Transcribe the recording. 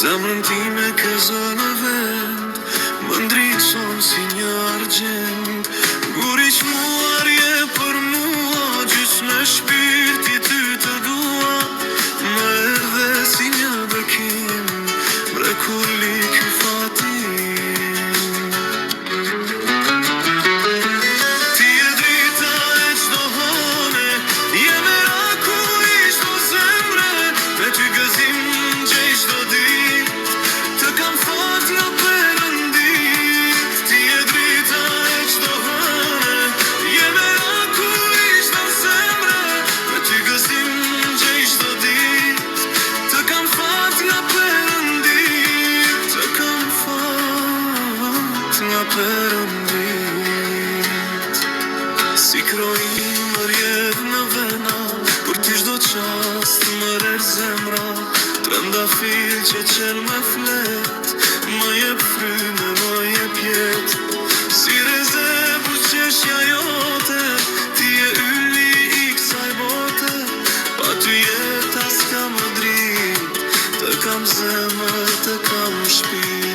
Zemrën time ke zënë vend, më ndriçon si një argjend. Guri çmuar je për mua, gjysmë në shpirti ty të dua. Më erdhe si një bekim, mrekulli ky fati. Ti je drita e çdo hane, je merakuli çdo zemre. Me ty gëzim gjej çdo ditë, të kam fat nga Perëndit. Ti je drita e çdo hane, je merakuli çdo zemre. Me ty gëzim gjej çdo ditë, të kam fat nga Perëndit. Të kam fat nga Perëndit. Si kroi më rjedh në vena, kur ti çdo qast më rerë zemra. Trëndafil që qel me flet, më jep fryme, më jep jet. Si reze buqeshja jote, ti je yli i kësaj bote. Pa ty jeta s'ka më drit, të kam zemër, të kam shpirt.